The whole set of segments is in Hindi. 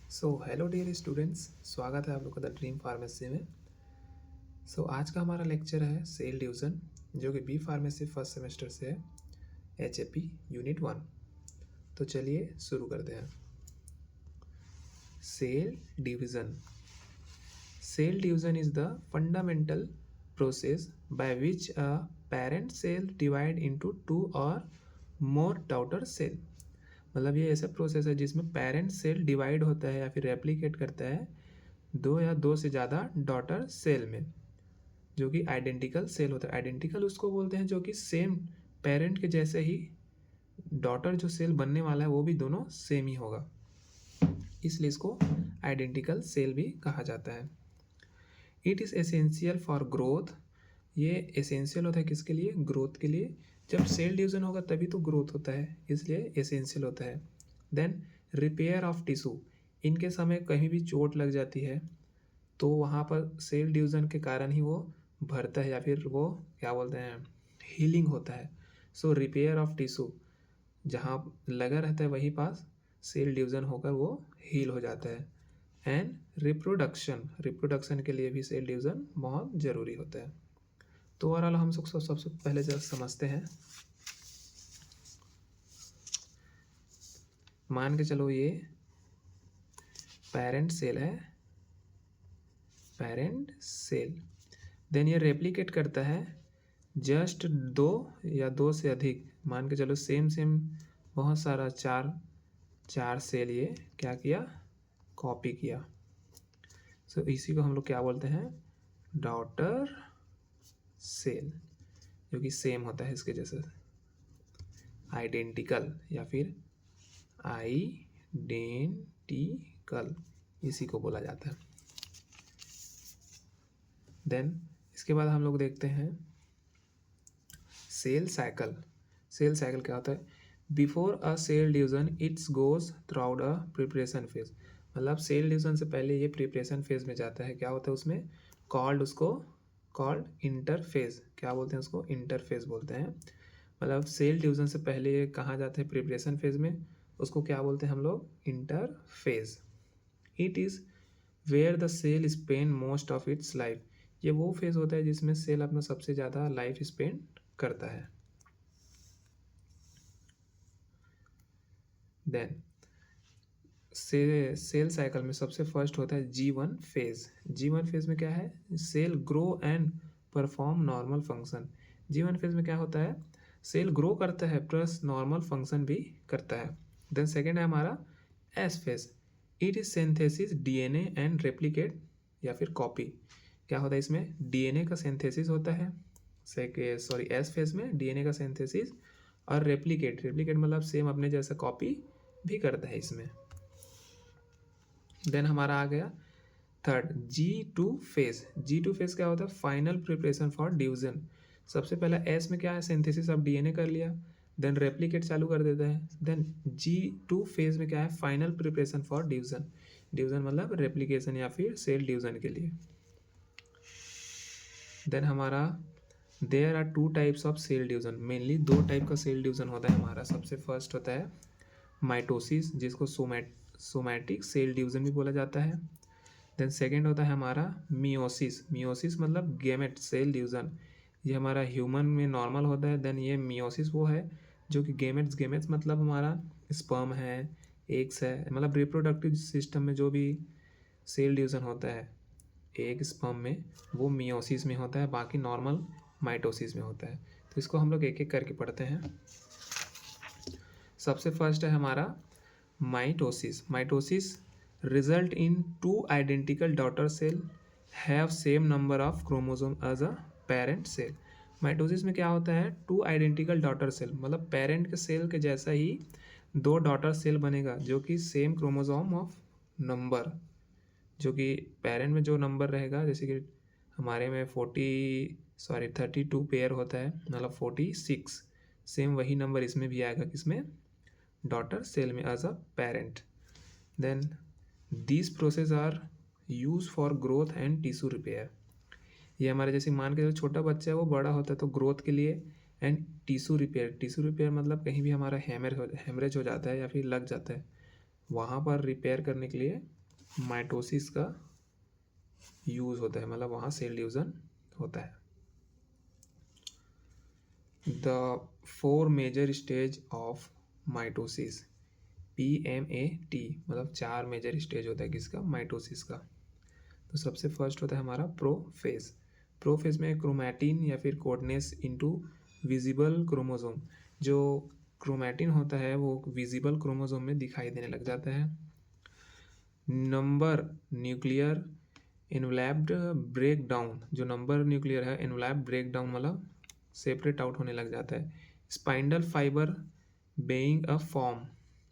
हेलो डियर स्टूडेंट्स, स्वागत है आप लोग का द ड्रीम फार्मेसी में। आज का हमारा लेक्चर है सेल डिवीज़न, जो कि बी फार्मेसी फर्स्ट सेमेस्टर से है, HAP यूनिट 1। तो चलिए शुरू करते हैं। Cell division is the fundamental process by which a parent cell divide into two और मोर डॉटर सेल। मतलब ये ऐसा प्रोसेस है जिसमें पेरेंट सेल डिवाइड होता है या फिर रेप्लिकेट करता है दो या दो से ज़्यादा डॉटर सेल में, जो कि आइडेंटिकल सेल होता है। आइडेंटिकल उसको बोलते हैं जो कि सेम पेरेंट के जैसे ही डॉटर जो सेल बनने वाला है वो भी दोनों सेम ही होगा, इसलिए इसको आइडेंटिकल सेल भी कहा जाता है। It is essential for growth. ये एसेंशियल होता है किसके लिए? ग्रोथ के लिए। जब सेल डिवीजन होगा तभी तो ग्रोथ होता है, इसलिए एसेंशियल होता है। Then repair of tissue. इनके समय कहीं भी चोट लग जाती है तो वहाँ पर सेल डिवीजन के कारण ही वो भरता है या फिर वो क्या बोलते हैं, हीलिंग होता है। सो रिपेयर ऑफ टिश्यू, जहाँ लगा रहता है वहीं पास सेल डिवीजन होकर वो हील हो जाता है। एंड रिप्रोडक्शन के लिए भी सेल डिवीजन बहुत ज़रूरी होता है। तो ओवरऑल हम सबसे पहले जरा समझते हैं। मान के चलो ये पेरेंट सेल है, पेरेंट सेल। देन ये रेप्लिकेट करता है जस्ट दो या दो से अधिक, मान के चलो सेम बहुत सारा चार सेल ये क्या किया, कॉपी किया। सो इसी को हम लोग क्या बोलते हैं, डॉटर सेल, जो कि सेम होता है इसके जैसे, आइडेंटिकल या फिर आइडेंटिकल, इसी को बोला जाता है। देन इसके बाद हम लोग देखते हैं सेल साइकिल। सेल साइकिल क्या होता है? Before a cell division it's goes throughout a preparation phase. मतलब सेल डिवीजन से पहले ये प्रिपरेशन फेज में जाता है। क्या होता है उसमें? Called interphase. क्या बोलते हैं उसको? इंटरफेज बोलते हैं। मतलब सेल डिवीजन से पहले ये कहाँ जाते हैं? प्रिपरेशन फेज में। उसको क्या बोलते हैं हम लोग? Interphase. It is where the cell spend most of its life. ये वो फेज होता है जिसमें सेल अपना सबसे ज़्यादा लाइफ स्पेंड करता है। देन सेल साइकिल में सबसे फर्स्ट होता है G1 फेज। G1 फेज में क्या है? Cell grow and perform normal function. G1 phase में क्या होता है? सेल ग्रो करता है प्लस नॉर्मल फंक्शन भी करता है। देन सेकेंड है हमारा S phase. It is synthesis DNA and replicate या फिर कॉपी। क्या होता है इसमें? DNA का सिंथेसिस होता है। एस फेज में DNA का सिंथेसिस और रेप्लिकेट मतलब सेम अपने जैसा कॉपी भी करता है इसमें। देन हमारा आ गया third G2 phase. G2 phase क्या होता है? Final preparation for division. सबसे पहला एस में क्या है? सिंथेसिस ऑफ DNA कर लिया, देन रेप्लिकेट चालू कर देता है। देन G2 फेज में क्या है? Final preparation for division. Division मतलब रेप्लिकेशन या फिर सेल डिवीजन के लिए। देन हमारा there are two types of cell division. Mainly दो टाइप का सेल डिवीजन होता है हमारा। सबसे फर्स्ट होता है माइटोसिस, जिसको सोमैटिक सेल डिवीजन भी बोला जाता है। देन सेकेंड होता है हमारा मियोसिस मतलब गेमेट सेल डिवीजन। ये हमारा ह्यूमन में नॉर्मल होता है। देन ये मियोसिस वो है जो कि गेमेट्स मतलब हमारा स्पर्म है, एग्स है, मतलब रिप्रोडक्टिव सिस्टम में जो भी सेल डिवीजन होता है एक स्पर्म में, वो मियोसिस में होता है, बाकी नॉर्मल माइटोसिस में होता है। तो इसको हम लोग एक एक करके पढ़ते हैं। सबसे फर्स्ट है हमारा mitosis result in two identical daughter cell have same number of chromosome as a parent cell. Mitosis में क्या होता है? टू आइडेंटिकल डॉटर सेल, मतलब पेरेंट के सेल के जैसा ही दो डॉटर सेल बनेगा जो कि सेम क्रोमोसोम ऑफ नंबर, जो कि पेरेंट में जो नंबर रहेगा, जैसे कि हमारे में 32 पेयर होता है, मतलब 46, सेम वही नंबर इसमें भी आएगा, किसमें? डॉटर सेल में as a parent. Then this process are use for growth and tissue repair. ये हमारे जैसे मान के जो छोटा बच्चा है वो बड़ा होता है तो ग्रोथ के लिए, एंड टिश्यू रिपेयर मतलब कहीं भी हमारा हेमरेज हो जाता है या फिर लग जाता है, वहाँ पर रिपेयर करने के लिए माइटोसिस का यूज होता है, मतलब वहाँ सेल डिवीजन होता है। The 4 major stage of mitosis, PMAT, मतलब 4 मेजर स्टेज होता है किसका, माइटोसिस का। तो सबसे फर्स्ट होता है हमारा प्रोफेज। प्रोफेज में क्रोमैटिन या फिर कोडनेस इनटू विजिबल क्रोमोसोम, जो क्रोमैटिन होता है वो विजिबल क्रोमोसोम में दिखाई देने लग जाता है। Number nuclear enveloped break down, जो नंबर न्यूक्लियर है एनवलप्ड ब्रेक डाउन मतलब सेपरेट आउट होने लग जाता है। Spindle fibre being a form,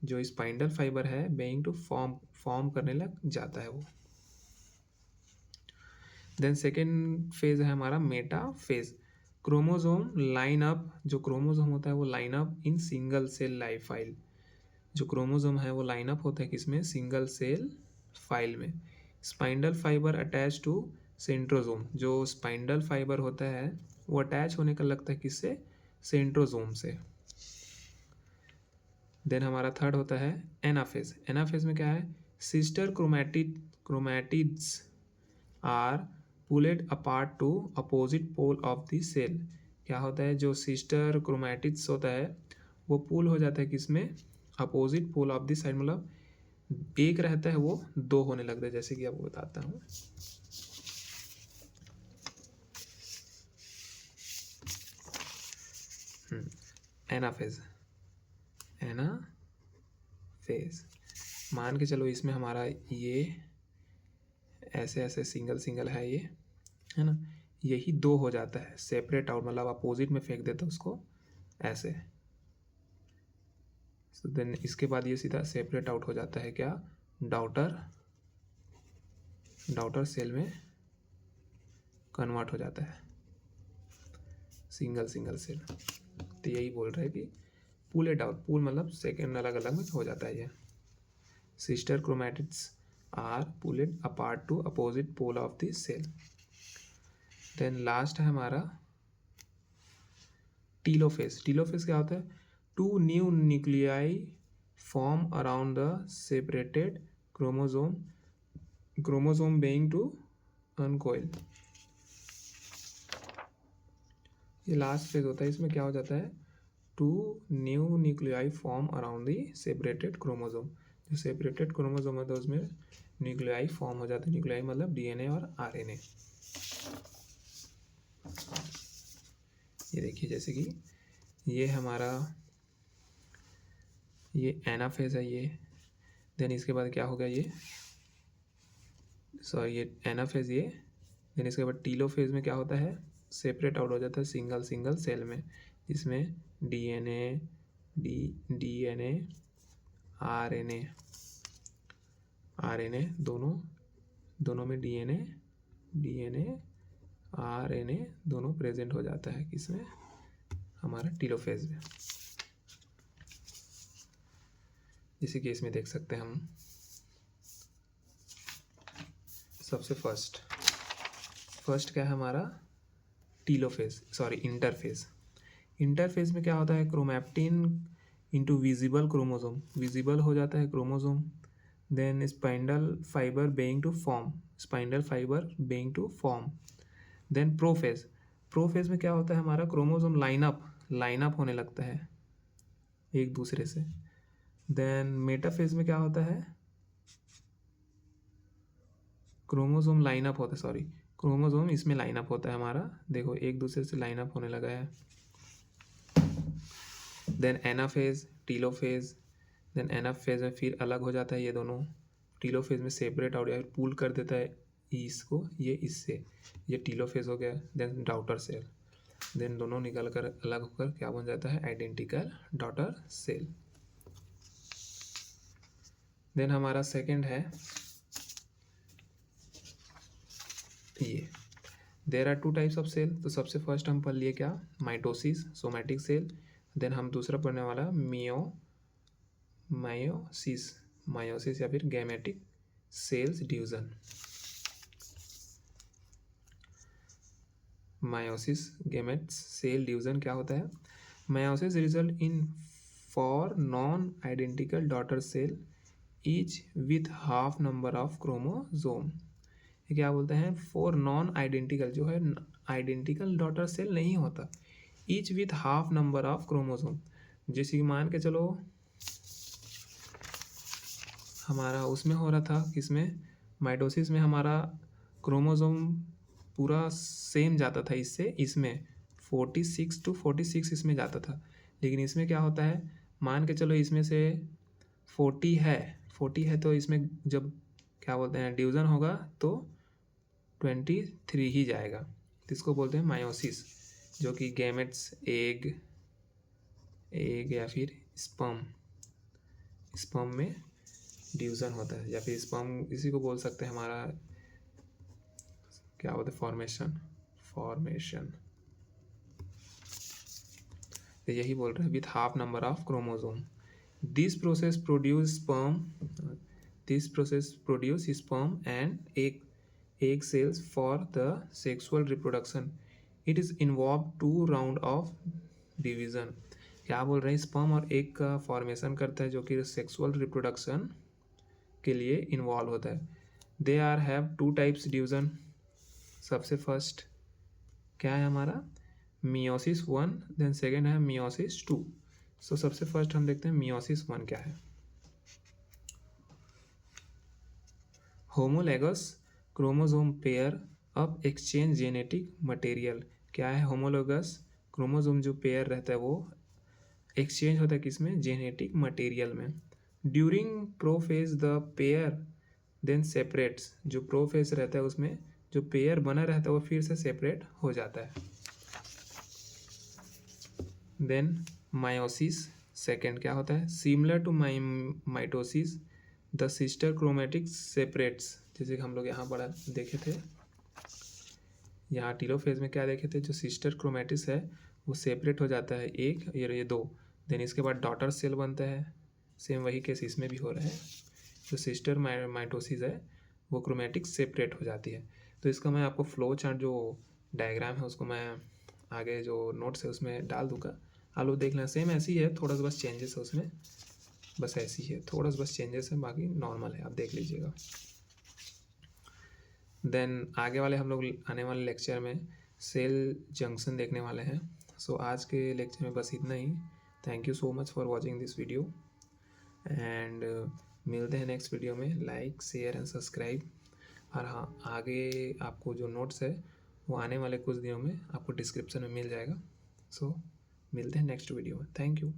जो स्पाइंडल फाइबर है बेइंग टू फॉर्म करने लग जाता है वो। देन सेकेंड फेज है हमारा metaphase. Chromosome line up, जो क्रोमोसोम होता है वो line up in single cell life file, जो क्रोमोसोम है वो लाइन अप होता है किसमें, सिंगल सेल फाइल में। Spindle fibre attach to centrosome, जो स्पाइंडल फाइबर होता है वो अटैच होने का लगता है किससे, सेंट्रोसोम से। देन हमारा थर्ड होता है एनाफेज। एनाफेज में क्या है, sister chromatids are pulled apart to opposite pole of the cell. क्या होता है, जो सिस्टर क्रोमैटिड्स होता है वो पुल हो जाता है किसमें, opposite pole of the side, मतलब एक रहता है वो दो होने लगता है, जैसे कि आपको बताता हूँ। एनाफेज, एनाफेज मान के चलो इसमें हमारा ये ऐसे ऐसे सिंगल सिंगल है ये, है ना, यही दो हो जाता है सेपरेट आउट, मतलब अपोजिट में फेंक देता है उसको ऐसे। तो देन इसके बाद ये सीधा सेपरेट आउट हो जाता है क्या, डॉटर सेल में कन्वर्ट हो जाता है, सिंगल सिंगल सेल। तो यही बोल रहे हैं कि पुलेट आउट, पुल मतलब सेकेंड अलग अलग में हो जाता है ये। Sister chromatids are pulled apart to opposite pole of the cell. Then last है हमारा टीलोफेज। टीलोफेज क्या होता है, two new nuclei form around the separated chromosome, chromosome being to uncoil. ये लास्ट फेज होता है, इसमें क्या हो जाता है, two new nuclei form around the separated chromosome, जो सेपरेटेड क्रोमोसोम है तो उसमें न्यूक्लियाई फॉर्म हो जाता है। न्यूक्लियाई मतलब डीएनए और आरएनए। ये देखिए जैसे कि ये हमारा ये एनाफेज है ये, देन इसके बाद क्या होगा ये, सॉरी ये एनाफेज ये, देन इसके बाद टीलोफेज में क्या होता है, सेपरेट आउट हो जाता है सिंगल सिंगल सेल में, जिसमें डीएनए आरएनए दोनों में डीएनए आरएनए दोनों प्रेजेंट हो जाता है किसमें, हमारा टीलोफेज में। इसी केस में देख सकते हैं हम, सबसे फर्स्ट क्या है हमारा, टीलोफेज, सॉरी इंटरफेज। इंटरफेज में क्या होता है, chromatin into visible chromosome, visible हो जाता है chromosome. Then spindle fibre being to form, spindle fibre being to form. Then prophase, prophase में क्या होता है हमारा, क्रोमोसोम लाइनअप होने लगता है एक दूसरे से। देन मेटाफेज में क्या होता है, क्रोमोसोम लाइनअप होता है, सॉरी क्रोमोसोम इसमें लाइनअप होता है हमारा, देखो एक दूसरे से लाइनअप होने लगा है। Then anaphase, telophase, then anaphase में फिर अलग हो जाता है ये दोनों, टीलोफेज में सेपरेट आउट या फिर पूल कर देता है इसको ये इससे, ये टीलोफेज हो गया। देन डॉटर सेल, देन दोनों निकल कर अलग होकर क्या बन जाता है, आइडेंटिकल डॉटर सेल। देन हमारा सेकंड है ये, there are two types of cell. तो सबसे फर्स्ट हम पढ़ लिए क्या, माइटोसिस, सोमैटिक सेल। देन हम दूसरा पढ़ने वाला मायोसिस या फिर gametic cells division. Meiosis gametes cell division क्या होता है, meiosis result in four non identical daughter cell each with half number of chromosome. ये क्या बोलते हैं, फॉर नॉन आइडेंटिकल, जो है आइडेंटिकल डॉटर सेल नहीं होता, each with half number of chromosome. जैसे कि मान के चलो हमारा उसमें हो रहा था, किसमें, माइटोसिस में हमारा क्रोमोजोम पूरा सेम जाता था इससे, इसमें 46 to 46 इसमें जाता था। लेकिन इसमें क्या होता है, मान के चलो इसमें से 40 है तो इसमें जब क्या बोलते हैं डिवीज़न होगा तो 23 ही जाएगा। तो इसको बोलते हैं मायोसिस, जो कि गैमेट्स, एग या फिर स्पर्म में डिवीज़न होता है, या फिर स्पर्म इसी को बोल सकते हैं हमारा क्या बोलते हैं फॉर्मेशन। तो यही बोल रहे हैं with half number of chromosome. This process produce sperm and egg cells for the sexual reproduction. It is involved 2 round of division. क्या बोल रहे हैं, स्पर्म और एग का फॉर्मेशन करता है जो कि सेक्सुअल रिप्रोडक्शन के लिए इन्वॉल्व होता है। They are have 2 types division. सबसे फर्स्ट क्या है हमारा, मियोसिस 1, देन सेकेंड है मियोसिस 2। सो सबसे फर्स्ट हम देखते हैं मियोसिस 1 क्या है। Homologous chromosome pair up exchange genetic material. क्या है, होमोलैगस क्रोमोसोम जो पेयर रहता है वो एक्सचेंज होता है किसमें, जेनेटिक मटेरियल में। During prophase the pair then separates, जो प्रोफेज रहता है उसमें जो पेयर बना रहता है वो फिर से सेपरेट हो जाता है। देन मायोसिस सेकेंड क्या होता है, similar to mitosis the sister chromatid separates. जैसे कि हम लोग यहाँ बड़ा देखे थे, यहाँ टीलोफेज में क्या देखे थे, जो सिस्टर क्रोमेटिस है वो सेपरेट हो जाता है, एक ये 2। देन इसके बाद डॉटर सेल बनता है। सेम वही केस इसमें भी हो रहा है, जो सिस्टर माइटोसिस है वो क्रोमेटिक सेपरेट हो जाती है। तो इसका मैं आपको फ्लो चार्ट जो डायग्राम है उसको मैं आगे जो नोट्स है उसमें डाल दूँगा, आप लोग देख लेना। सेम ऐसी ही है, थोड़ा सा बस चेंजेस है उसमें, बस ऐसी है, थोड़ा सा बस चेंजेस है, बाकी नॉर्मल है, आप देख लीजिएगा। देन आगे वाले हम लोग आने वाले लेक्चर में सेल जंक्शन देखने वाले हैं। सो आज के लेक्चर में बस इतना ही। Thank you so much for watching this video and मिलते हैं नेक्स्ट वीडियो में। Like, share and subscribe. और हाँ, आगे आपको जो नोट्स है वो आने वाले कुछ दिनों में आपको डिस्क्रिप्शन में मिल जाएगा। सो मिलते हैं नेक्स्ट वीडियो में। Thank you.